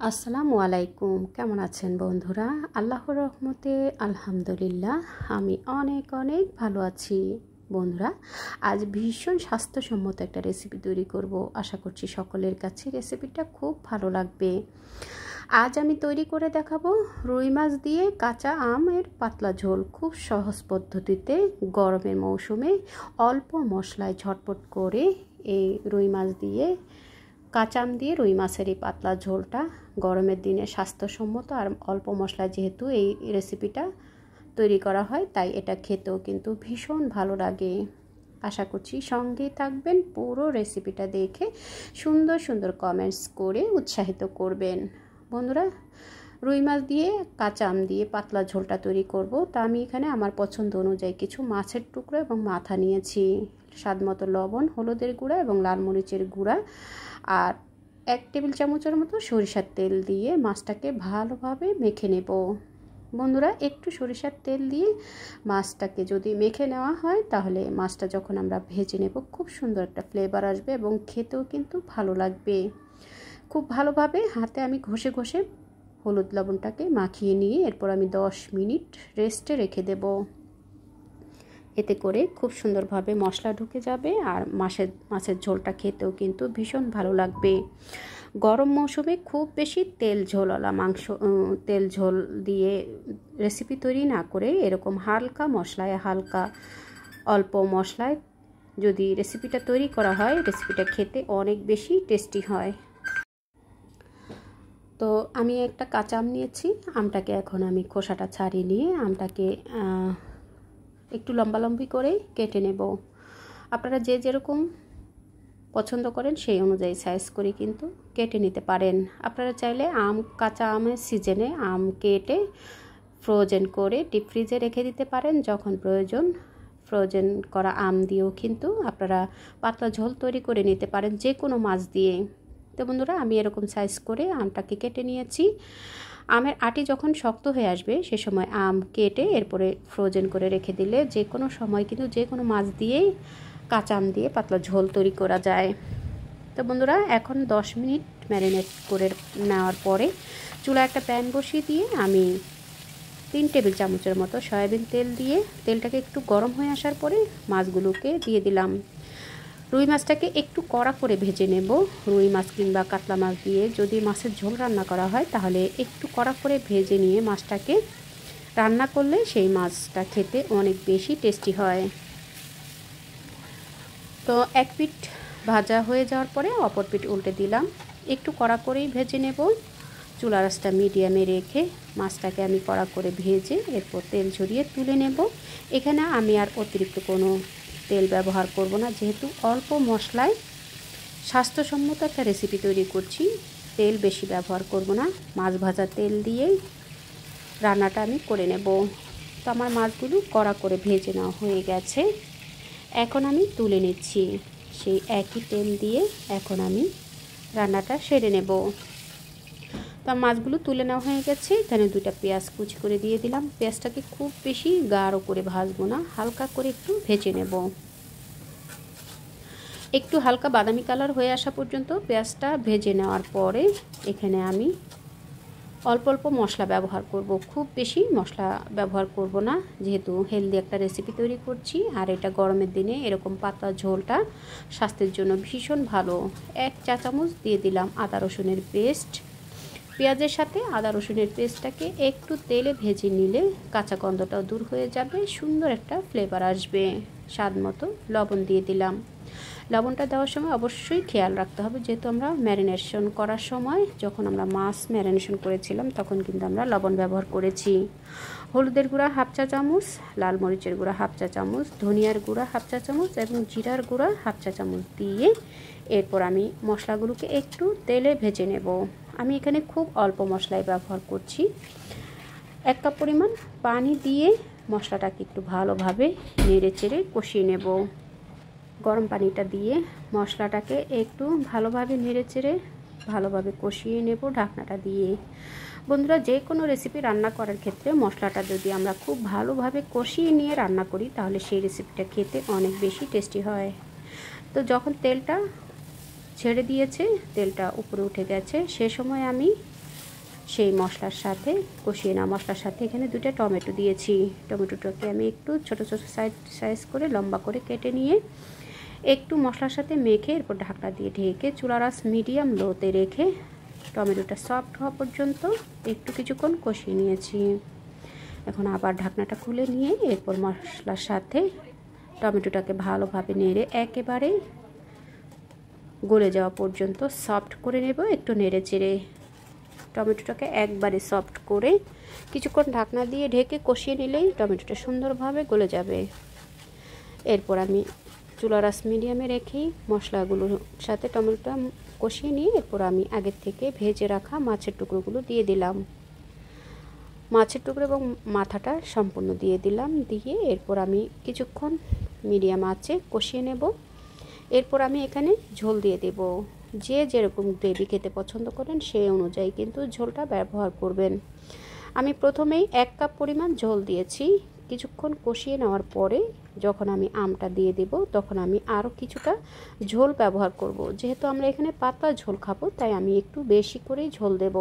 আসসালামু আলাইকুম। কেমন আছেন বন্ধুরা? আল্লাহর রহমতে আলহামদুলিল্লাহ আমি অনেক ভালো আছি। বন্ধুরা, আজ ভীষণ স্বাস্থ্যসম্মত একটা রেসিপি তৈরি করব। আশা করছি সকলের কাছে রেসিপিটা খুব ভালো লাগবে। আজ আমি তৈরি করে দেখাবো রুই মাছ দিয়ে কাঁচা আমের পাতলা ঝোল। খুব সহজ পদ্ধতিতে গরমের মৌসুমে অল্প মশলায় ঝটপট করে এই রুই মাছ দিয়ে কাঁচা আম দিয়ে রুই মাছের এই পাতলা ঝোলটা গরমের দিনে স্বাস্থ্যসম্মত আর অল্প মশলায় যেহেতু এই রেসিপিটা তৈরি করা হয়, তাই এটা খেতেও কিন্তু ভীষণ ভালো লাগে। আশা করছি সঙ্গেই থাকবেন, পুরো রেসিপিটা দেখে সুন্দর সুন্দর কমেন্টস করে উৎসাহিত করবেন। বন্ধুরা, রুই মাছ দিয়ে কাঁচা আম দিয়ে পাতলা ঝোলটা তৈরি করব। তা আমি এখানে আমার পছন্দ অনুযায়ী কিছু মাছের টুকরো এবং মাথা নিয়েছি, স্বাদমতো লবণ, হলুদের গুঁড়া এবং লাল মরিচের গুঁড়া আর 1 টেবিল চামচের মতো সরিষার তেল দিয়ে মাছটাকে ভালোভাবে মেখে নেব। বন্ধুরা, একটু সরিষার তেল দিয়ে মাছটাকে যদি মেখে নেওয়া হয় তাহলে মাছটা যখন আমরা ভেজে নেব খুব সুন্দর একটা ফ্লেভার আসবে এবং খেতেও কিন্তু ভালো লাগবে। খুব ভালোভাবে হাতে আমি ঘষে ঘষে হলুদ লবণটাকে মাখিয়ে নিয়ে এরপর আমি 10 মিনিট রেস্টে রেখে দেব। এতে করে খুব সুন্দরভাবে মশলা ঢুকে যাবে আর মাছের ঝোলটা খেতেও কিন্তু ভীষণ ভালো লাগবে। গরম মৌসুমে খুব বেশি তেল ঝোল দিয়ে রেসিপি তৈরি না করে এরকম হালকা অল্প মশলায় যদি রেসিপিটা তৈরি করা হয়, রেসিপিটা খেতে অনেক বেশি টেস্টি হয়। তো আমি একটা কাঁচা আম নিয়েছি। আমটাকে এখন আমি খোসাটা ছাড়িয়ে নিয়ে আমটাকে একটু লম্বি করে কেটে নেব। আপনারা যে যেরকম পছন্দ করেন সেই অনুযায়ী সাইজ করে কিন্তু কেটে নিতে পারেন। আপনারা চাইলে কাঁচা আমের সিজনে আম কেটে ফ্রোজেন করে ডিপ ফ্রিজে রেখে দিতে পারেন। যখন প্রয়োজন ফ্রোজেন করা আম দিয়েও কিন্তু আপনারা পাতলা ঝোল তৈরি করে নিতে পারেন যে কোনো মাছ দিয়ে। তো বন্ধুরা, আমি এরকম সাইজ করে আমটাকে কেটে নিয়েছি। আমের আটি যখন শক্ত হয়ে আসবে সে সময় আম কেটে এরপরে ফ্রোজেন করে রেখে দিলে যে কোনো সময় কিন্তু যে কোনো মাছ দিয়েই কাঁচা আম দিয়ে পাতলা ঝোল তৈরি করা যায়। তো বন্ধুরা, এখন 10 মিনিট ম্যারিনেট করে নেওয়ার পরে চুলায় একটা প্যান বসিয়ে দিয়ে আমি 3 টেবিল চামচের মতো সয়াবিন তেল দিয়ে তেলটাকে একটু গরম হয়ে আসার পরে মাছগুলোকে দিয়ে দিলাম। রুই মাছটাকে একটু কড়া করে ভেজে নেব। রুই মাছ কিংবা কাতলা মাছ দিয়ে যদি মাছের ঝোল রান্না করা হয় তাহলে একটু কড়া করে ভেজে নিয়ে মাছটাকে রান্না করলে সেই মাছটা খেতে অনেক বেশি টেস্টি হয়। তো এক পিঠ ভাজা হয়ে যাওয়ার পরে অপর পিঠ উল্টে দিলাম। একটু কড়া করেই ভেজে নেব। চুলার আঁচটা মিডিয়ামে রেখে মাছটাকে আমি কড়া করে ভেজে এরপর তেল ঝরিয়ে তুলে নেব। এখানে আমি আর অতিরিক্ত কোনো তেল ব্যবহার করব না, যেহেতু অল্প মশলায় স্বাস্থ্যসম্মত একটা রেসিপি তৈরি করছি। তেল বেশি ব্যবহার করব না, মাছ ভাজা তেল দিয়েই রান্নাটা আমি করে নেব। তো আমার মাছগুলো কড়া করে ভেজে নেওয়া হয়ে গেছে। এখন আমি তুলে নিচ্ছি। সেই একই তেল দিয়ে এখন আমি রান্নাটা সেরে নেব। তো মাছগুলো তুলে নেওয়া হয়ে গেছে। এখানে 2টা পেঁয়াজ কুচি করে দিয়ে দিলাম। পেঁয়াজটাকে খুব বেশি গাঢ় করে ভাজবো না, হালকা করে একটু ভেজে নেব। একটু হালকা বাদামি কালার হয়ে আসা পর্যন্ত পেঁয়াজটা ভেজে নেওয়ার পরে এখানে আমি অল্প মশলা ব্যবহার করব। খুব বেশি মশলা ব্যবহার করব না, যেহেতু হেলদি একটা রেসিপি তৈরি করছি আর এটা গরমের দিনে এরকম পাতলা ঝোলটা স্বাস্থ্যের জন্য ভীষণ ভালো। 1 চা চামচ দিয়ে দিলাম আদা রসুনের পেস্ট। পেঁয়াজের সাথে আদা রসুনের পেস্টটাকে একটু তেলে ভেজে নিলে কাঁচা গন্ধটাও দূর হয়ে যাবে, সুন্দর একটা ফ্লেভার আসবে। স্বাদ মতো লবণ দিয়ে দিলাম। লবণটা দেওয়ার সময় অবশ্যই খেয়াল রাখতে হবে, যেহেতু আমরা ম্যারিনেশন করার সময় যখন আমরা মাছ ম্যারিনেশন করেছিলাম তখন কিন্তু আমরা লবণ ব্যবহার করেছি। হলুদের গুঁড়া 1/2 চা চামচ, লাল মরিচের গুঁড়া 1/2 চা চামচ, ধনিয়ার গুঁড়া 1/2 চা চামচ এবং জিরার গুঁড়া 1/2 চা চামচ দিয়ে এরপর আমি মশলাগুলোকে একটু তেলে ভেজে নেব। আমি এখানে খুব অল্প মশলাই ব্যবহার করছি। 1 কাপ পরিমাণ পানি দিয়ে মশলাটাকে একটু ভালোভাবে নেড়েচেড়ে কষিয়ে নেব। গরম পানিটা দিয়ে মশলাটাকে একটু ভালোভাবে নেড়েচেড়ে ভালোভাবে কষিয়ে নেব ঢাকনাটা দিয়ে। বন্ধুরা, যে কোনো রেসিপি রান্না করার ক্ষেত্রে মশলাটা যদি আমরা খুব ভালোভাবে কষিয়ে নিয়ে রান্না করি তাহলে সেই রেসিপিটা খেতে অনেক বেশি টেস্টি হয়। তো যখন তেলটা ছেড়ে দিয়েছে, তেলটা উপরে উঠে গেছে, সে সময় আমি সেই মশলার সাথে কষিয়ে নেওয়া মশলার সাথে এখানে 2টা টমেটো দিয়েছি। টমেটোটাকে আমি একটু ছোট ছোট সাইজ করে লম্বা করে কেটে নিয়ে একটু মশলার সাথে মেখে এরপর ঢাকনা দিয়ে ঢেকে চুলার আঁচ মিডিয়াম লোতে রেখে টমেটোটা সফট হওয়া পর্যন্ত একটু কিছুক্ষণ কষিয়ে নিয়েছি। এখন আবার ঢাকনাটা খুলে নিয়ে এরপর মশলার সাথে টমেটোটাকে ভালোভাবে নেড়ে একেবারে গলে যাওয়া পর্যন্ত সফট করে নেব। একটু নেড়ে চেড়ে টমেটোটাকে একবারে সফট করে কিছুক্ষণ ঢাকনা দিয়ে ঢেকে কষিয়ে নিলেই টমেটোটা সুন্দরভাবে গলে যাবে। এরপর আমি চুলার আঁচ মিডিয়ামে রেখেই মশলাগুলোর সাথে টমেটোটা কষিয়ে নিয়ে এরপর আমি আগের থেকে ভেজে রাখা মাছের টুকরোগুলো দিয়ে দিলাম। মাছের টুকরো এবং মাথাটা সম্পূর্ণ দিয়ে দিলাম। দিয়ে এরপর আমি কিছুক্ষণ মিডিয়াম আঁচে কষিয়ে নেব। এরপর আমি এখানে ঝোল দিয়ে দেব। যে যেরকম গ্রেভি খেতে পছন্দ করেন সেই অনুযায়ী কিন্তু ঝোলটা ব্যবহার করবেন। আমি প্রথমেই 1 কাপ পরিমাণ ঝোল দিয়েছি। কিছুক্ষণ কষিয়ে নেওয়ার পরে যখন আমি আমটা দিয়ে দেব তখন আমি আরও কিছুটা ঝোল ব্যবহার করব। যেহেতু আমরা এখানে পাতলা ঝোল খাবো তাই আমি একটু বেশি করেই ঝোল দেব।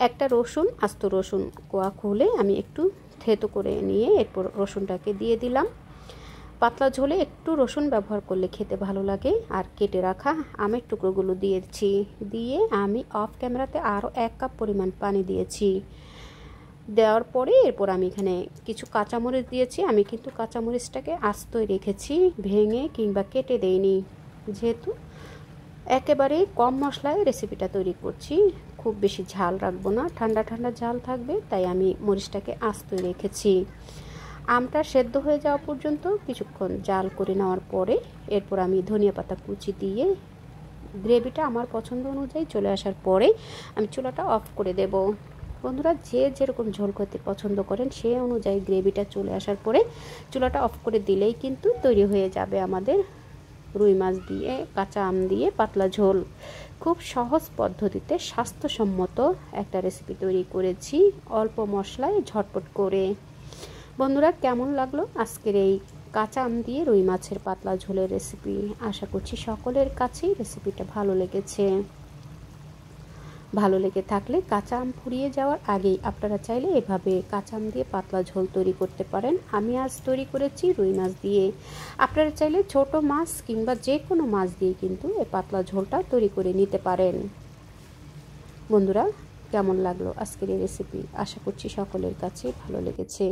একটা রসুন, আস্ত রসুন কোয়া খুলে আমি একটু থেতো করে নিয়ে এরপর রসুনটাকে দিয়ে দিলাম। পাতলা ঝোলে একটু রসুন ব্যবহার করলে খেতে ভালো লাগে। আর কেটে রাখা আমের টুকরোগুলো দিয়েছি। দিয়ে আমি অফ ক্যামেরাতে আরও 1 কাপ পরিমাণ পানি দিয়েছি। দেওয়ার পরে এরপর আমি এখানে কিছু কাঁচামরিচ দিয়েছি। আমি কিন্তু কাঁচামরিচটাকে আস্তই রেখেছি, ভেঙে কিংবা কেটে দেইনি। যেহেতু একেবারে কম মশলায় রেসিপিটা তৈরি করছি, খুব বেশি ঝাল রাখবো না, ঠান্ডা ঠান্ডা ঝাল থাকবে, তাই আমি মরিচটাকে আস্তই রেখেছি। আমটা সেদ্ধ হয়ে যাওয়া পর্যন্ত কিছুক্ষণ জাল করে নেওয়ার পরে এরপর আমি ধনিয়া পাতা কুচি দিয়ে গ্রেভিটা আমার পছন্দ অনুযায়ী চলে আসার পরে আমি চুলাটা অফ করে দেব। বন্ধুরা, যে যেরকম ঝোল খেতে পছন্দ করেন সেই অনুযায়ী গ্রেভিটা চলে আসার পরে চুলাটা অফ করে দিলেই কিন্তু তৈরি হয়ে যাবে আমাদের রুই মাছ দিয়ে কাঁচা আম দিয়ে পাতলা ঝোল। খুব সহজ পদ্ধতিতে স্বাস্থ্যসম্মত একটা রেসিপি তৈরি করেছি অল্প মশলায় ঝটপট করে। বন্ধুরা, কেমন লাগলো আজকের এই কাঁচা আম দিয়ে রুই মাছের পাতলা ঝোলের রেসিপি? আশা করছি সকলের কাছেই রেসিপিটা ভালো লেগেছে। ভালো লেগে থাকলে কাঁচা আম ফুরিয়ে যাওয়ার আগেই আপনারা চাইলে এভাবে কাঁচা আম দিয়ে পাতলা ঝোল তৈরি করতে পারেন। আমি আজ তৈরি করেছি রুই মাছ দিয়ে। আপনারা চাইলে ছোট মাছ কিংবা যে কোনো মাছ দিয়ে কিন্তু এই পাতলা ঝোলটা তৈরি করে নিতে পারেন। বন্ধুরা, কেমন লাগলো আজকের এই রেসিপি? আশা করছি সকলের কাছেই ভালো লেগেছে।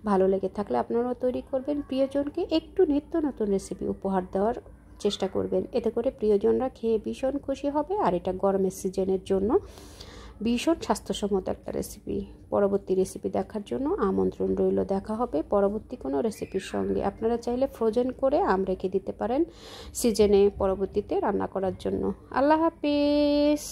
ভালো লেগে থাকলে আপনারাও তৈরি করবেন, প্রিয়জনকে একটু নিত্য নতুন রেসিপি উপহার দেওয়ার চেষ্টা করবেন। এতে করে প্রিয়জনরা খেয়ে ভীষণ খুশি হবে। আর এটা গরমের সিজনের জন্য ভীষণ স্বাস্থ্যসম্মত একটা রেসিপি। পরবর্তী রেসিপি দেখার জন্য আমন্ত্রণ রইল। দেখা হবে পরবর্তী কোনো রেসিপির সঙ্গে। আপনারা চাইলে ফ্রোজেন করে আম রেখে দিতে পারেন সিজনে পরবর্তীতে রান্না করার জন্য। আল্লাহ হাফিজ।